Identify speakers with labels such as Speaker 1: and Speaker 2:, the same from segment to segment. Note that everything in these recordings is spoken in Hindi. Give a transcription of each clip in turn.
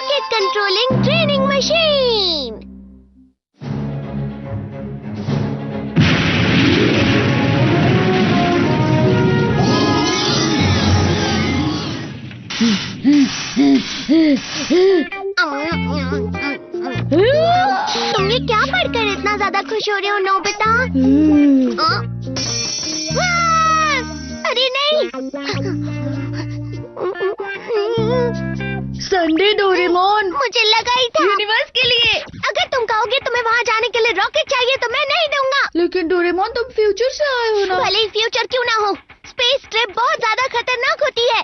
Speaker 1: Rocket controlling training machine. तुम ये क्या पढ़कर इतना ज्यादा खुश हो रहे हो नोबिता? अरे नहीं।
Speaker 2: संडे डोरेमोन,
Speaker 1: मुझे लगा ही था।
Speaker 2: यूनिवर्स के लिए।
Speaker 1: अगर तुम कहोगे तुम्हें वहाँ जाने के लिए रॉकेट चाहिए तो मैं नहीं दूंगा।
Speaker 2: लेकिन डोरेमोन तुम फ्यूचर से आए हो ना।
Speaker 1: भले ही फ्यूचर क्यों ना हो, स्पेस ट्रिप बहुत ज्यादा खतरनाक होती है।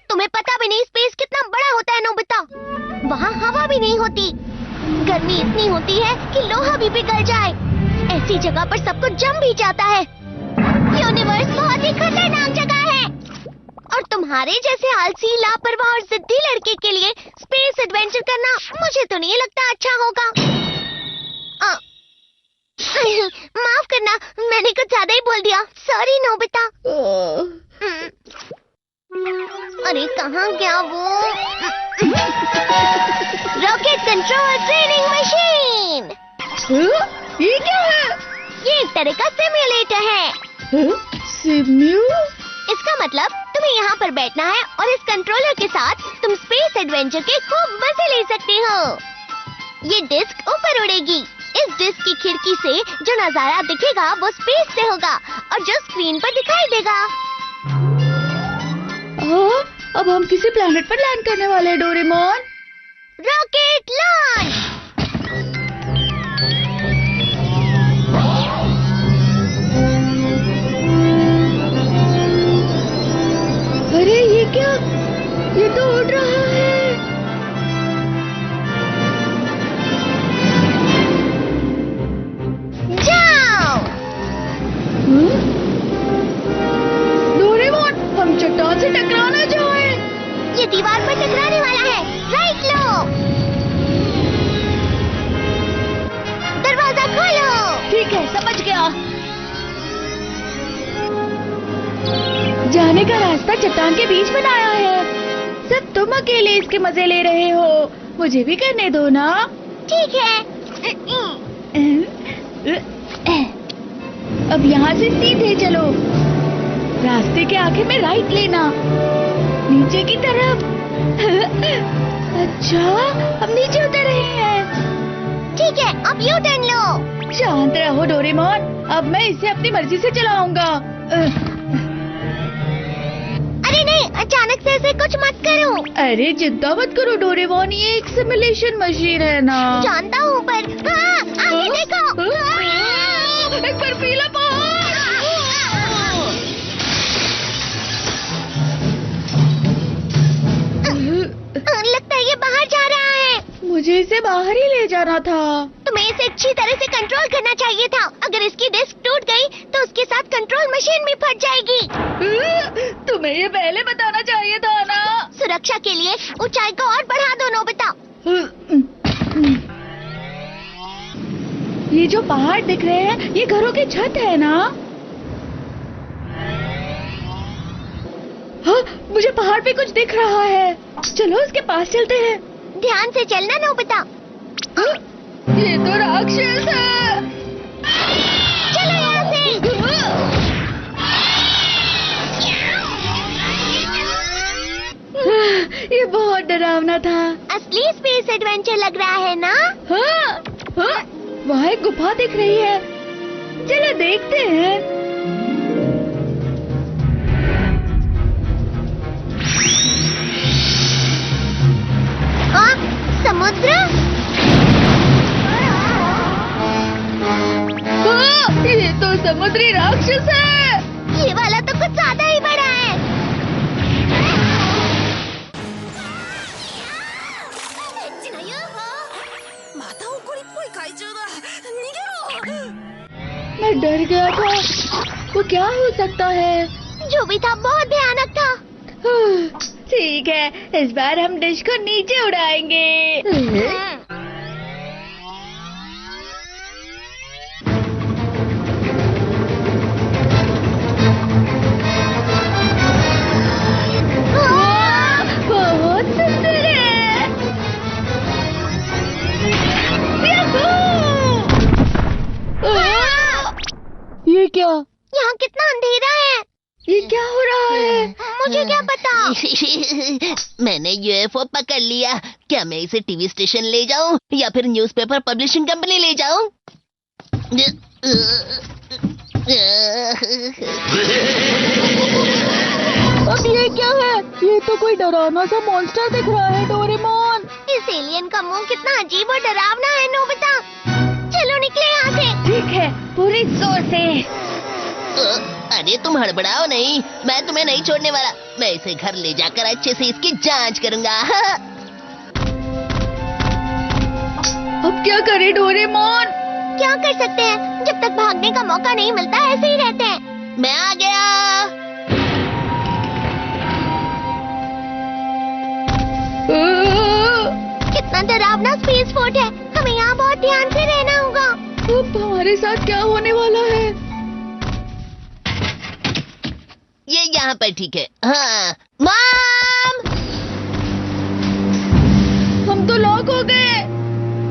Speaker 1: तुम्हें पता भी नहीं स्पेस कितना बड़ा होता है नोबिता। वहाँ हवा भी नहीं होती, गर्मी इतनी होती है कि लोहा भी पिघल जाए। ऐसी जगह पर सब कुछ जम भी जाता है। यूनिवर्स बहुत ही खतरनाक जगह है और तुम्हारे जैसे आलसी, लापरवाह और जिद्दी लड़के के लिए स्पेस एडवेंचर करना मुझे तो नहीं लगता अच्छा होगा। माफ करना, मैंने कुछ ज्यादा ही बोल दिया। Sorry Nobita. अरे कहाँ गया वो? Rocket control training machine.
Speaker 2: ये क्या है?
Speaker 1: ये एक तरह का सिम्युलेटर है।
Speaker 2: सिम्यू?
Speaker 1: इसका मतलब तुम्हें यहाँ पर बैठना है और इस कंट्रोलर के साथ तुम स्पेस एडवेंचर के खूब मजे ले सकते हो। ये डिस्क ऊपर उड़ेगी। इस डिस्क की खिड़की से जो नजारा दिखेगा वो स्पेस से होगा और जो स्क्रीन पर दिखाई देगा।
Speaker 2: अब हम किसी प्लेनेट पर लैंड करने वाले हैं डोरेमोन।
Speaker 1: Rocket launch.
Speaker 2: अरे ये क्या? ये तो उड़ रहा है।
Speaker 1: जाओ।
Speaker 2: डोरेमोन, हम चट्टान से टकराना जाए।
Speaker 1: ये दीवार पर टकराने वाला है। राइट लो। दरवाजा खोलो।
Speaker 2: ठीक है, समझ गया। जाने का रास्ता चट्टान के बीच बनाया है। सब तुम अकेले इसके मजे ले रहे हो, मुझे भी करने दो ना।
Speaker 1: ठीक है।
Speaker 2: अब यहाँ से सीधे चलो। रास्ते के आखिर में राइट लेना, नीचे की तरफ। अच्छा, हम नीचे उतर रहे हैं।
Speaker 1: ठीक है, अब यू टर्न लो।
Speaker 2: शांत रहो डोरेमोन, अब मैं इसे अपनी मर्जी से चलाऊंगा।
Speaker 1: अरे नहीं, अचानक से ऐसे कुछ मत करो।
Speaker 2: अरे चिंता मत करो डोरेमोन, ये एक सिमुलेशन मशीन है ना।
Speaker 1: जानता हूँ पर आगे देखो।
Speaker 2: एक बर्फीला पहाड़।
Speaker 1: लगता है ये बाहर जा रहा है।
Speaker 2: मुझे इसे बाहर ही ले जाना था।
Speaker 1: तुम्हें इसे अच्छी तरह से कंट्रोल करना चाहिए था। अगर इसकी डिस्क टूट गई तो उसके साथ कंट्रोल मशीन भी फट जाएगी।
Speaker 2: तुम्हें ये पहले बताना चाहिए था ना।
Speaker 1: सुरक्षा के लिए ऊंचाई को और बढ़ा दो नोबिता।
Speaker 2: ये जो पहाड़ दिख रहे हैं, ये घरों की छत है ना। हाँ, मुझे पहाड़ पे कुछ दिख रहा है। चलो उसके पास चलते हैं।
Speaker 1: ध्यान से चलना नोबिता।
Speaker 2: ये तो राक्षस है।
Speaker 1: चलो यहाँ से।
Speaker 2: ये बहुत डरावना था।
Speaker 1: असली स्पेस एडवेंचर लग रहा है ना?
Speaker 2: हाँ, हाँ, वहाँ एक गुफा दिख रही है। चलो देखते हैं।
Speaker 1: समुद्र?
Speaker 2: ये तो समुद्री राक्षस है।
Speaker 1: ये वाला तो कुछ ज्यादा ही बड़ा है।
Speaker 2: मैं डर गया था। वो क्या हो सकता है?
Speaker 1: जो भी था बहुत भयानक था।
Speaker 2: ठीक है, इस बार हम डिश को नीचे उड़ाएंगे। बहुत सुंदर है। क्या?
Speaker 1: यहाँ कितना अंधेरा है।
Speaker 2: ये क्या हो रहा है?
Speaker 1: मुझे क्या पता।
Speaker 3: मैंने यूएफओ पकड़ लिया। क्या मैं इसे टीवी स्टेशन ले जाऊं या फिर न्यूज़पेपर पब्लिशिंग कंपनी ले जाऊं?
Speaker 2: अब ये क्या है? ये तो कोई डरावना सा मॉन्स्टर दिख रहा है डोरेमोन।
Speaker 1: इस एलियन का मुंह कितना अजीब और डरावना है नोबिता। चलो निकले यहाँ से।
Speaker 2: ठीक है, पूरी जोर से।
Speaker 3: अरे तुम हड़बड़ाओ नहीं, मैं तुम्हें नहीं छोड़ने वाला। मैं इसे घर ले जाकर अच्छे से इसकी जांच करूंगा।
Speaker 2: अब क्या करे डोरेमोन?
Speaker 1: क्या कर सकते हैं, जब तक भागने का मौका नहीं मिलता ऐसे ही रहते हैं।
Speaker 3: मैं आ गया।
Speaker 1: कितना डरावना स्पेस फोर्ट है। हमें यहाँ बहुत ध्यान से रहना होगा।
Speaker 2: अब हमारे साथ क्या होने वाला है?
Speaker 3: ये यहाँ पर ठीक है। हाँ, मॉम!
Speaker 2: हम तो लॉक हो गए।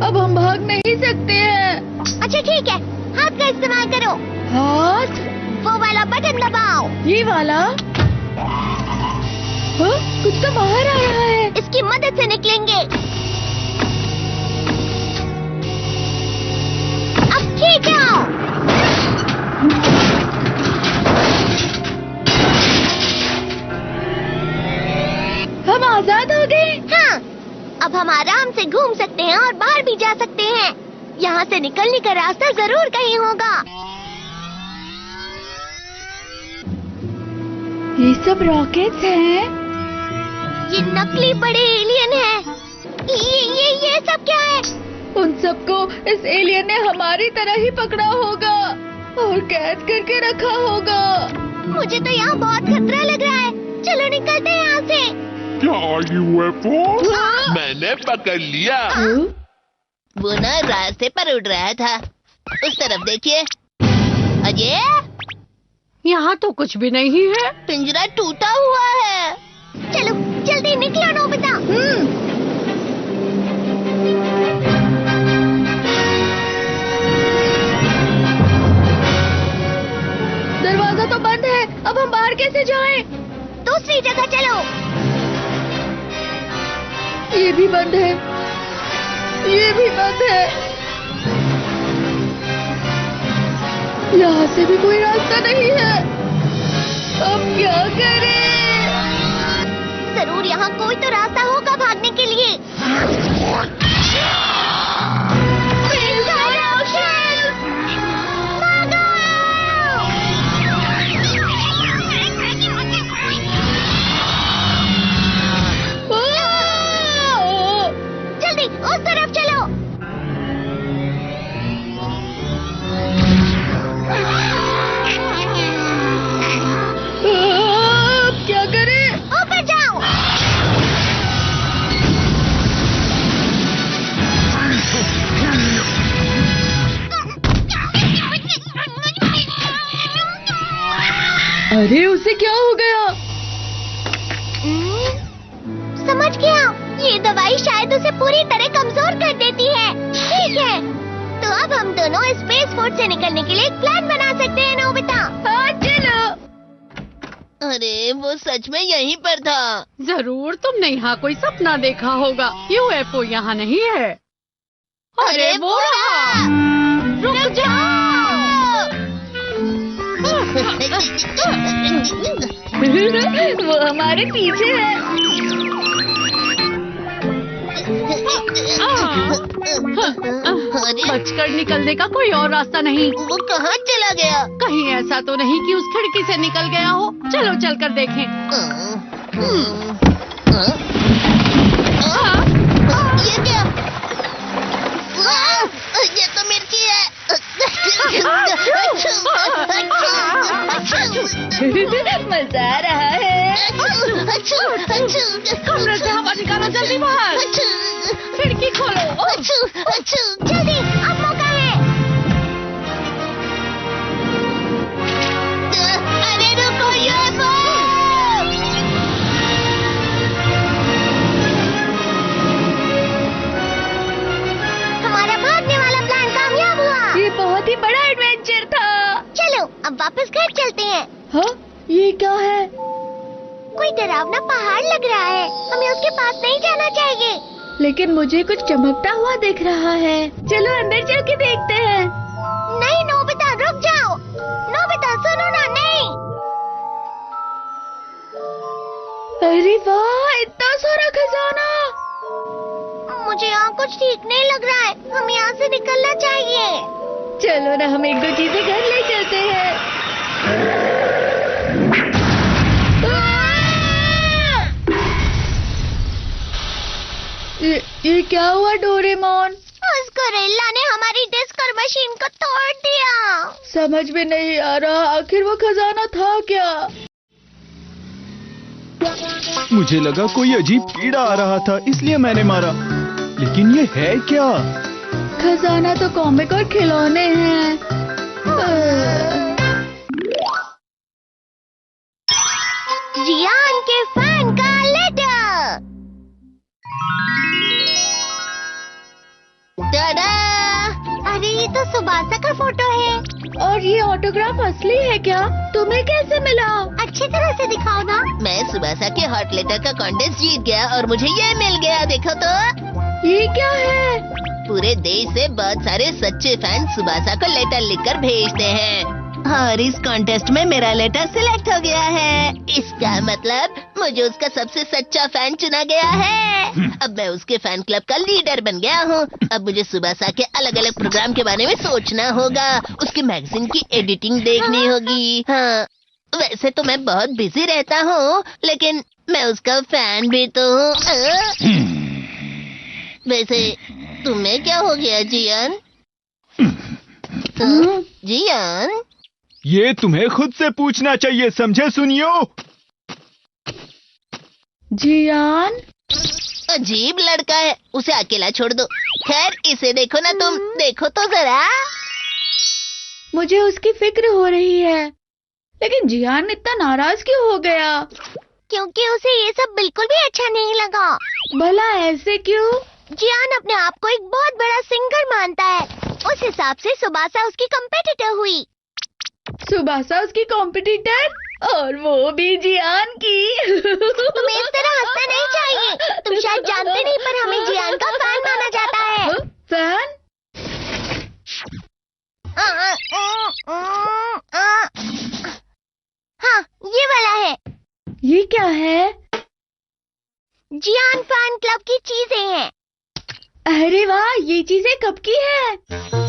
Speaker 2: अब हम भाग नहीं सकते हैं।
Speaker 1: अच्छा ठीक है, हाथ का इस्तेमाल करो।
Speaker 2: हाथ?
Speaker 1: वो वाला बटन दबाओ।
Speaker 2: ये वाला? हाँ, कुछ तो बाहर आ रहा है।
Speaker 1: इसकी मदद से निकलेंगे। अब खींचो।
Speaker 2: हम आजाद हो गए।
Speaker 1: हाँ, अब हम आराम से घूम सकते हैं और बाहर भी जा सकते हैं। यहाँ से निकलने का रास्ता जरूर कहीं होगा।
Speaker 2: ये सब रॉकेट्स हैं।
Speaker 1: ये नकली बड़े एलियन हैं। ये सब क्या है?
Speaker 2: उन सबको इस एलियन ने हमारी तरह ही पकड़ा होगा और कैद करके रखा होगा।
Speaker 1: मुझे तो यहाँ बहुत खतरा लग रहा है। चलो निकलते हैं यहाँ से।
Speaker 4: क्या यूएफओ?
Speaker 2: हाँ?
Speaker 4: मैंने पकड़ लिया।
Speaker 3: वो ना रास्ते पर उड़ रहा था। उस तरफ देखिए। अजय,
Speaker 2: यहाँ तो कुछ भी नहीं है।
Speaker 3: पिंजरा टूटा हुआ है।
Speaker 1: चलो जल्दी निकलो नोबिता।
Speaker 2: दरवाजा तो बंद है। अब हम बाहर कैसे जाएं?
Speaker 1: दूसरी जगह चलो।
Speaker 2: ये भी बंद है। ये भी बंद है। यहाँ से भी कोई रास्ता नहीं है। अब क्या करें?
Speaker 1: जरूर यहाँ कोई तो रास्ता होगा भागने के लिए। जल्दी उस तरफ चलो।
Speaker 2: अब क्या करें?
Speaker 1: ऊपर जाओ।
Speaker 2: अरे उसे क्या हो गया?
Speaker 1: समझ गया, ये दवाई शायद उसे पूरी तरह कमजोर कर देती है। ठीक है, तो अब हम दोनों स्पेस फोर्ट से निकलने के लिए एक प्लान बना सकते हैं नोबिता।
Speaker 2: हाँ चलो।
Speaker 3: अरे वो सच में यहीं पर था।
Speaker 5: जरूर तुमने यहाँ कोई सपना देखा होगा। यूएफओ यहाँ नहीं है। अरे वो रहा।
Speaker 1: रुक जाओ।
Speaker 2: वो हमारे पीछे है।
Speaker 3: अरे
Speaker 5: बचकर निकलने का कोई और रास्ता नहीं।
Speaker 3: वो कहाँ चला गया?
Speaker 5: कहीं ऐसा तो नहीं कि उस खिड़की से निकल गया हो। चलो चलकर देखें।
Speaker 3: ये क्या? ये तो मिर्ची है।
Speaker 2: मजा आ रहा है।
Speaker 5: कमरे से हवा निकालो, जल्दी बाहर। खिड़की खोलो।
Speaker 1: जल्दी, अब मौका है।
Speaker 3: अरे रुको यूएफओ!
Speaker 1: हमारा भागने वाला प्लान कामयाब हुआ।
Speaker 2: ये बहुत ही बड़ा एडवेंचर था।
Speaker 1: चलो अब
Speaker 2: हाँ, ये क्या है?
Speaker 1: कोई डरावना पहाड़ लग रहा है, हमें उसके पास नहीं जाना चाहिए।
Speaker 2: लेकिन मुझे कुछ चमकता हुआ दिख रहा है। चलो अंदर चल के देखते हैं।
Speaker 1: नहीं नोबिता, रुक जाओ। नोबिता सुनो ना, नहीं।
Speaker 2: अरे वाह, इतना सारा खजाना!
Speaker 1: मुझे यहाँ कुछ ठीक नहीं लग रहा है, हमें यहाँ से निकलना चाहिए।
Speaker 2: चलो ना, हम एक दो चीजें घर ले चलते हैं। ये क्या हुआ डोरेमोन?
Speaker 1: उस गोरिल्ला ने हमारी डिस्क और मशीन को तोड़ दिया।
Speaker 2: समझ में नहीं आ रहा, आखिर वो खजाना था क्या?
Speaker 6: मुझे लगा कोई अजीब कीड़ा आ रहा था, इसलिए मैंने मारा। लेकिन ये है क्या?
Speaker 2: खजाना तो कॉमिक और खिलौने हैं।
Speaker 1: जियान के फैन का लेटर।
Speaker 3: टाडा!
Speaker 1: अरे ये तो सुबासा का फोटो है।
Speaker 2: और ये ऑटोग्राफ असली है क्या? तुम्हें कैसे मिला?
Speaker 1: अच्छी तरह से दिखाओ ना।
Speaker 3: मैं सुबासा के हॉट लेटर का कॉन्टेस्ट जीत गया और मुझे ये मिल गया, देखो तो।
Speaker 2: ये क्या है?
Speaker 3: पूरे देश से बहुत सारे सच्चे फैन सुबासा को लेटर लिखकर भेजते हैं और इस कॉन्टेस्ट में मेरा लेटर सिलेक्ट हो गया है। इसका मतलब मुझे उसका सबसे सच्चा फैन चुना गया है। अब मैं उसके फैन क्लब का लीडर बन गया हूँ। अब मुझे सुबासा के अलग अलग प्रोग्राम के बारे में सोचना होगा, उसके मैगजीन की एडिटिंग देखनी होगी। हाँ, वैसे तो मैं बहुत बिजी रहता हूँ, लेकिन मैं उसका फैन भी तो हूँ। वैसे तुम्हें क्या हो गया जियान? जियान,
Speaker 6: ये तुम्हें खुद से पूछना चाहिए, समझे सुनियो?
Speaker 2: जियान?
Speaker 3: अजीब लड़का है, उसे अकेला छोड़ दो। खैर इसे देखो ना, तुम देखो तो जरा।
Speaker 2: मुझे उसकी फिक्र हो रही है, लेकिन जियान इतना नाराज क्यों हो गया?
Speaker 1: क्योंकि उसे ये सब बिल्कुल भी अच्छा नहीं लगा।
Speaker 2: भला ऐसे क्यों?
Speaker 1: जियान अपने आप को एक बहुत बड़ा सिंगर मानता है। उस हिसाब से सुबासा उसकी कंपेटिटर हुई।
Speaker 2: सुबासा उसकी कॉम्पिटिटर, और वो भी जियान की।
Speaker 1: तुम्हें इस तरह हंसना नहीं चाहिए। तुम शायद जानते नहीं, पर हमें जियान का फैन माना जाता है।
Speaker 2: फैन?
Speaker 1: हाँ, ये वाला है।
Speaker 2: ये क्या है?
Speaker 1: जियान फैन क्लब की चीजें हैं।
Speaker 2: अरे वाह, ये चीजें कब की है?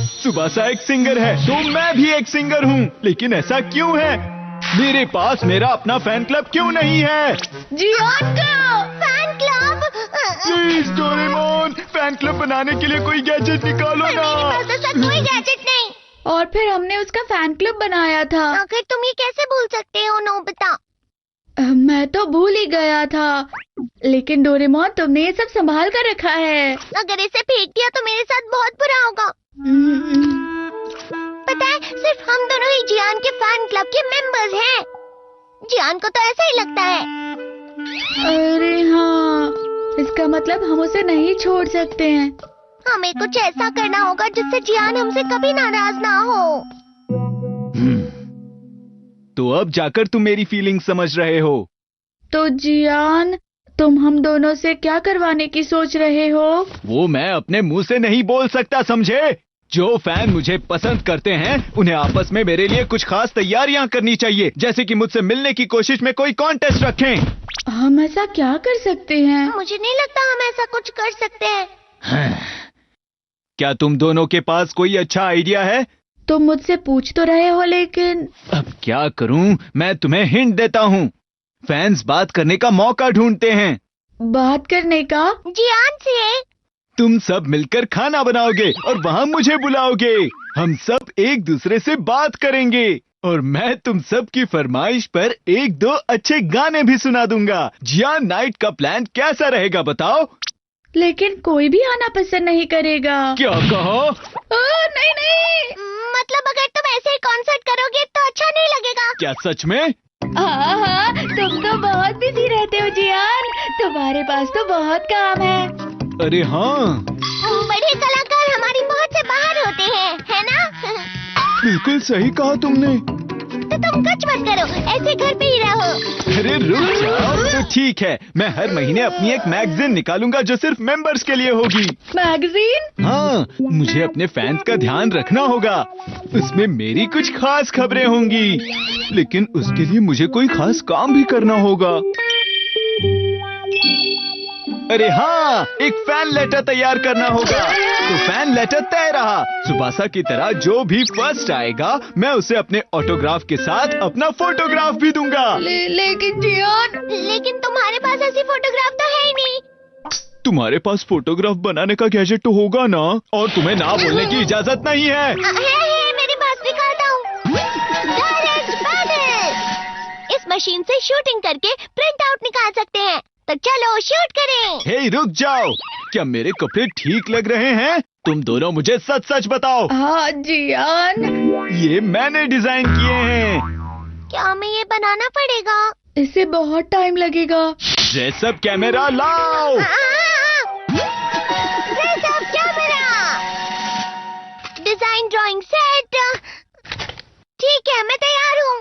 Speaker 6: सुबासा एक सिंगर है, तो मैं भी एक सिंगर हूँ। लेकिन ऐसा क्यों है? मेरे पास मेरा अपना फैन क्लब क्यों नहीं है?
Speaker 2: जियान का
Speaker 1: fan club?
Speaker 6: Please Doraemon, fan club बनाने के लिए कोई गैजेट निकालो
Speaker 1: पर
Speaker 6: ना।
Speaker 1: मेरे पास तो ऐसा कोई गैजेट नहीं।
Speaker 2: और फिर हमने उसका फैन क्लब बनाया था।
Speaker 1: आखिर तुम ये कैसे भूल सकते हो नोबिता?
Speaker 2: मैं तो भूल ही गया था, लेकिन डोरेमोन तुमने ये सब संभाल कर रखा है।
Speaker 1: अगर इसे फेंक दिया तो मेरे साथ बहुत बुरा होगा। पता है, सिर्फ हम दोनों ही जियान के फैन क्लब के मेंबर्स हैं। जियान को तो ऐसा ही लगता है।
Speaker 2: अरे हाँ, इसका मतलब हम उसे नहीं छोड़ सकते हैं।
Speaker 1: हमें कुछ ऐसा करना होगा जिससे जियान हमसे कभी नाराज ना हो।
Speaker 6: तो अब जाकर तुम मेरी फीलिंग समझ रहे हो।
Speaker 2: तो जियान, तुम हम दोनों से क्या करवाने की सोच रहे हो?
Speaker 6: वो मैं अपने मुंह से नहीं बोल सकता, समझे? जो फैन मुझे पसंद करते हैं, उन्हें आपस में मेरे लिए कुछ खास तैयारियां करनी चाहिए, जैसे कि मुझसे मिलने की कोशिश में कोई कॉन्टेस्ट रखें।
Speaker 2: हम ऐसा क्या कर सकते हैं?
Speaker 1: मुझे नहीं लगता हम ऐसा कुछ कर सकते हैं।
Speaker 6: क्या तुम दोनों के पास कोई अच्छा आइडिया है?
Speaker 2: तुम मुझसे पूछ तो रहे हो, लेकिन
Speaker 6: अब क्या करूं? मैं तुम्हें हिंट देता हूं। फैंस बात करने का मौका ढूंढते हैं।
Speaker 2: बात करने का?
Speaker 1: जियान से?
Speaker 6: तुम सब मिलकर खाना बनाओगे और वहाँ मुझे बुलाओगे। हम सब एक दूसरे से बात करेंगे और मैं तुम सब की फरमाइश पर एक दो अच्छे गाने भी सुना दूंगा। जियान नाइट का प्लान कैसा रहेगा बताओ?
Speaker 2: लेकिन कोई भी आना पसंद नहीं करेगा।
Speaker 6: क्या कहो?
Speaker 2: नहीं नहीं।
Speaker 1: मतलब अगर तुम ऐसे ही कॉन्सर्ट करोगे तो अच्छा नहीं लगेगा।
Speaker 6: क्या सच में?
Speaker 2: हाँ, तुम तो बहुत बिजी रहते हो जियान, तुम्हारे पास तो बहुत काम है।
Speaker 6: अरे हाँ,
Speaker 1: बड़े कलाकार हमारी पहुंच से बाहर होते हैं, है ना?
Speaker 6: बिल्कुल सही कहा तुमने।
Speaker 1: तो तुम कुछ मत करो, ऐसे घर पे ही रहो।
Speaker 6: अरे रुक जाओ। तो ठीक है, मैं हर महीने अपनी एक मैगजीन निकालूंगा जो सिर्फ मेंबर्स के लिए होगी।
Speaker 2: मैगजीन?
Speaker 6: हाँ, मुझे अपने फैंस का ध्यान रखना होगा। उसमें मेरी कुछ खास खबरें होंगी, लेकिन उसके लिए मुझे कोई खास काम भी करना होगा। अरे हाँ, एक फैन लेटर तैयार करना होगा। तो फैन लेटर तय रहा। सुबासा की तरह जो भी फर्स्ट आएगा, मैं उसे अपने ऑटोग्राफ के साथ अपना फोटोग्राफ भी दूंगा।
Speaker 2: लेकिन जियान,
Speaker 1: लेकिन तुम्हारे पास ऐसी फोटोग्राफ तो है ही नहीं।
Speaker 6: तुम्हारे पास फोटोग्राफ बनाने का गैजेट तो होगा ना, और तुम्हें ना बोलने की इजाजत नहीं है।
Speaker 1: है मेरे पास, दिखाता हूँ। Direct panel. इस मशीन से शूटिंग करके प्रिंट आउट निकाल सकते हैं। तो चलो शूट करें।
Speaker 6: हे रुक जाओ, क्या मेरे कपड़े ठीक लग रहे हैं? तुम दोनों मुझे सच सच बताओ।
Speaker 2: हाँ जियान,
Speaker 6: ये मैंने डिजाइन किए हैं।
Speaker 1: क्या हमें ये बनाना पड़ेगा?
Speaker 2: इससे बहुत टाइम लगेगा।
Speaker 6: ड्रेस अप कैमरा लाओ।
Speaker 1: Dress up camera, design drawing set. ठीक है, मैं तैयार हूँ।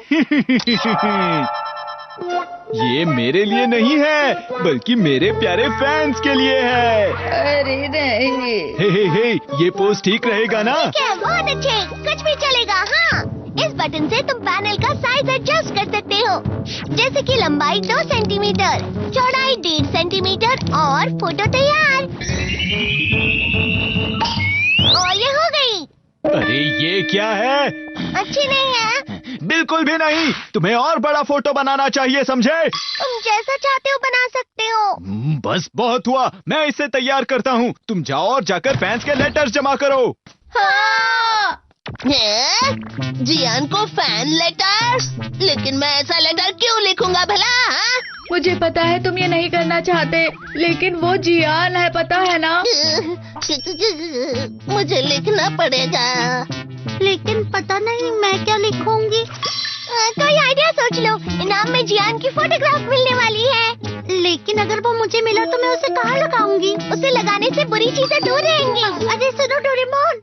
Speaker 6: ये मेरे लिए नहीं है, बल्कि मेरे प्यारे फैंस के लिए है।
Speaker 2: अरे नहीं।
Speaker 6: हे, ये पोज ठीक रहेगा ना?
Speaker 1: ठीक है, बहुत अच्छे, कुछ भी चलेगा। हाँ, इस बटन से तुम पैनल का साइज एडजस्ट कर सकते हो, जैसे कि लंबाई 2 सेंटीमीटर, चौड़ाई 1.5 सेंटीमीटर, और फोटो तैयार। और ये हो गई।
Speaker 6: अरे ये क्या है?
Speaker 1: अच्छी नहीं है?
Speaker 6: बिल्कुल भी नहीं। तुम्हें और बड़ा फोटो बनाना चाहिए, समझे?
Speaker 1: तुम जैसा चाहते हो बना सकते हो।
Speaker 6: बस बहुत हुआ, मैं इसे तैयार करता हूँ। तुम जाओ और जाकर फैंस के लेटर्स जमा करो।
Speaker 2: हाँ।
Speaker 3: जियान को फैन लेटर? लेकिन मैं ऐसा लेटर क्यों लिखूंगा भला? हाँ?
Speaker 2: मुझे पता है तुम ये नहीं करना चाहते, लेकिन वो जियान है, पता है ना?
Speaker 3: मुझे लिखना पड़ेगा,
Speaker 1: लेकिन पता नहीं मैं क्या लिखूंगी। कोई आइडिया सोच लो। इनाम में जियान की फोटोग्राफ मिलने वाली है। लेकिन अगर वो मुझे मिला तो मैं उसे कहाँ लगाऊंगी? उसे लगाने से बुरी चीजें दूर रहेंगी। अरे सुनो डोरेमोन,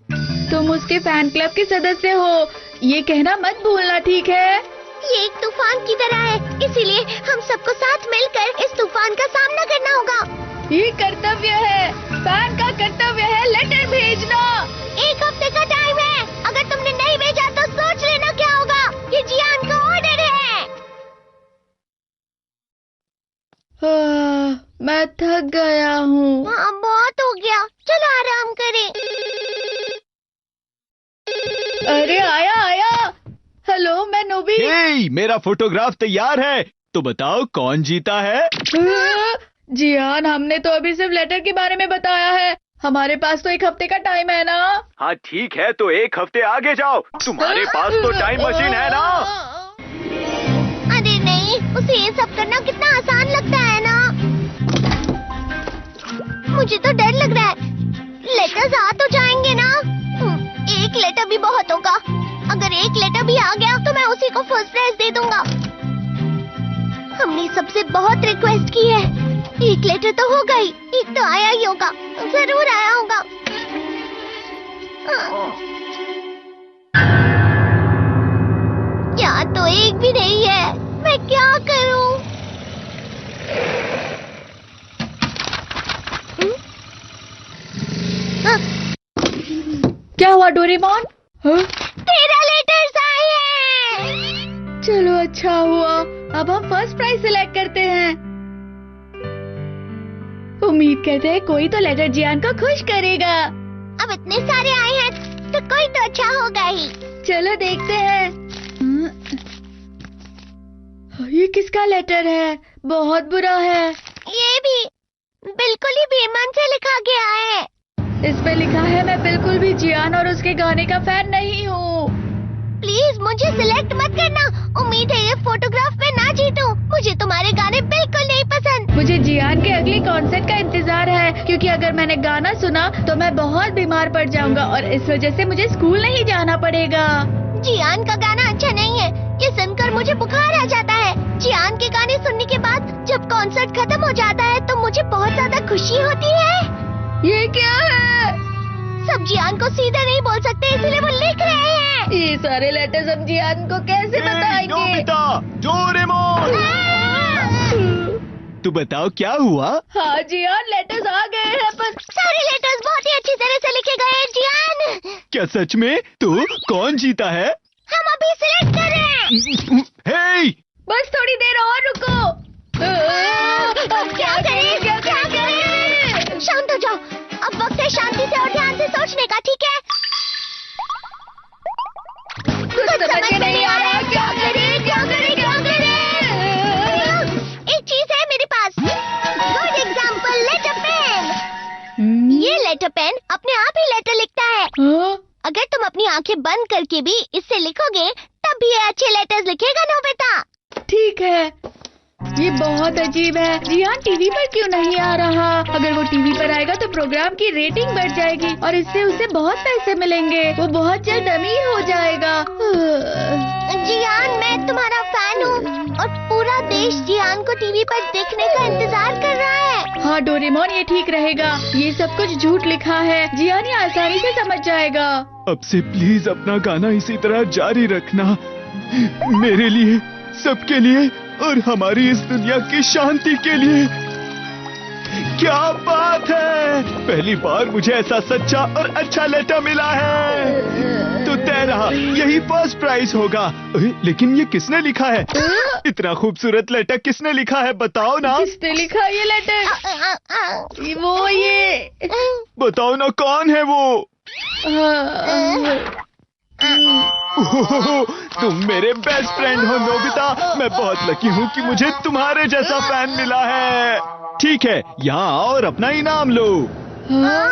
Speaker 2: तुम उसके फैन क्लब के सदस्य हो, ये कहना मत भूलना, ठीक है?
Speaker 1: ये एक तूफान की तरह है, इसीलिए हम सबको साथ मिलकर इस तूफान का सामना करना होगा।
Speaker 2: ये कर्तव्य है, फैन का कर्तव्य है लेटर भेजना।
Speaker 1: 1 हफ्ते का टाइम है। अगर तुमने नहीं भेजा तो सोच लेना क्या होगा। ये जियान का ऑर्डर है।
Speaker 2: मैं थक गया हूँ।
Speaker 1: हाँ, बहुत हो गया, चलो आराम करें।
Speaker 2: अरे आया। हेलो, मैं नोबी।
Speaker 6: हे, मेरा फोटोग्राफ तैयार है। तो बताओ कौन जीता है?
Speaker 2: जियान, हमने तो अभी सिर्फ लेटर के बारे में बताया है। हमारे पास तो 1 हफ्ते का टाइम है ना?
Speaker 6: हाँ ठीक है, तो 1 हफ्ते आगे जाओ। तुम्हारे पास तो टाइम मशीन है ना?
Speaker 1: अरे नहीं, उसे ये सब करना कितना आसान लगता है ना। मुझे तो डर लग रहा है। लेटर्स आ तो जाएंगे ना? 1 लेटर भी बहुत होगा। अगर 1 लेटर भी आ गया तो मैं उसी को फर्स्ट प्राइज दे दूंगा। हमने सबसे बहुत रिक्वेस्ट की है। 1 लेटर तो होगा ही, 1 तो आया ही होगा, जरूर आया होगा। या तो 1 भी नहीं है, मैं क्या करूं?
Speaker 2: क्या हुआ डोरेमोन?
Speaker 1: तेरा लेटर्स आए हैं।
Speaker 2: चलो अच्छा हुआ, अब हम फर्स्ट प्राइज सिलेक्ट करते हैं। उम्मीद करते हैं कोई तो लेटर जियान को खुश करेगा।
Speaker 1: अब इतने सारे आए हैं तो कोई तो अच्छा होगा ही।
Speaker 2: चलो देखते हैं। ये किसका लेटर है? बहुत बुरा है।
Speaker 1: ये भी बिल्कुल ही बेईमान से लिखा गया है।
Speaker 2: इस पे लिखा है, मैं बिल्कुल भी जियान और उसके गाने का फैन नहीं हूँ।
Speaker 1: प्लीज मुझे सिलेक्ट मत करना। उम्मीद है ये फोटोग्राफ में ना जीतूं। मुझे तुम्हारे गाने बिल्कुल नहीं पसंद।
Speaker 2: मुझे जियान के अगले कॉन्सर्ट का इंतजार है, क्योंकि अगर मैंने गाना सुना तो मैं बहुत बीमार पड़ जाऊंगा और इस वजह से मुझे स्कूल नहीं जाना पड़ेगा।
Speaker 1: जियान का गाना अच्छा नहीं है, ये सुनकर मुझे बुखार आ जाता है। जियान के गाने सुनने के बाद जब कॉन्सर्ट खत्म हो जाता है तो मुझे बहुत ज्यादा खुशी होती है।
Speaker 2: ये क्या है?
Speaker 1: सब जियान को सीधे नहीं बोल सकते, इसलिए वो लिख रहे हैं।
Speaker 2: ये सारे लेटर्स हम जियान को कैसे बताएंगे?
Speaker 6: नोबिता, डोरेमोन, तू बताओ क्या हुआ?
Speaker 2: हाँ जियान, लेटर्स आ गए हैं पर
Speaker 1: सारे लेटर्स बहुत ही अच्छी तरह से लिखे गए हैं जियान।
Speaker 6: क्या सच में? तो कौन जीता है?
Speaker 1: हम अभी सिलेक्ट कर रहे हैं।
Speaker 6: हे!
Speaker 2: बस थोड़ी देर और रुको।
Speaker 1: अब क्या करें? क्या करें? शांत हो जाओ, अब वक्त है शांति से और ध्यान से सोचने का, ठीक है?
Speaker 2: कुछ समझ में नहीं आ रहा, क्या करें क्या करें क्या करें?
Speaker 1: एक चीज है मेरे पास, गुड एग्जाम्पल, लेटर पेन। ये लेटर पेन अपने आप ही लेटर लिखता है।
Speaker 2: हाँ?
Speaker 1: अगर तुम अपनी आंखें बंद करके भी इससे लिखोगे तब भी ये अच्छे लेटर्स लिखेगा नोबिता।
Speaker 2: ठीक है, ये बहुत अजीब है। जियान टीवी पर क्यों नहीं आ रहा? अगर वो टीवी पर आएगा तो प्रोग्राम की रेटिंग बढ़ जाएगी और इससे उसे बहुत पैसे मिलेंगे। वो बहुत जल्द अमीर हो जाएगा।
Speaker 1: जियान, मैं तुम्हारा फैन हूँ और पूरा देश जियान को टीवी पर देखने का इंतजार कर रहा है।
Speaker 2: हाँ डोरेमोन, ये ठीक रहेगा। ये सब कुछ झूठ लिखा है, जियान ये आसानी से समझ जाएगा।
Speaker 6: अब से प्लीज अपना गाना इसी तरह जारी रखना, मेरे लिए, सबके लिए और हमारी इस दुनिया की शांति के लिए। क्या बात है, पहली बार मुझे ऐसा सच्चा और अच्छा लेटर मिला है। तो तय रहा, यही फर्स्ट प्राइज होगा। लेकिन ये किसने लिखा है? इतना खूबसूरत लेटर किसने लिखा है, बताओ ना।
Speaker 2: किसने लिखा ये लेटर? वो ये
Speaker 6: बताओ ना, कौन है वो? ओह, तुम मेरे बेस्ट फ्रेंड हो नोबिता। मैं बहुत लकी हूँ कि मुझे तुम्हारे जैसा फैन मिला है। ठीक है, यहाँ आओ और अपना इनाम लो।
Speaker 2: हाँ?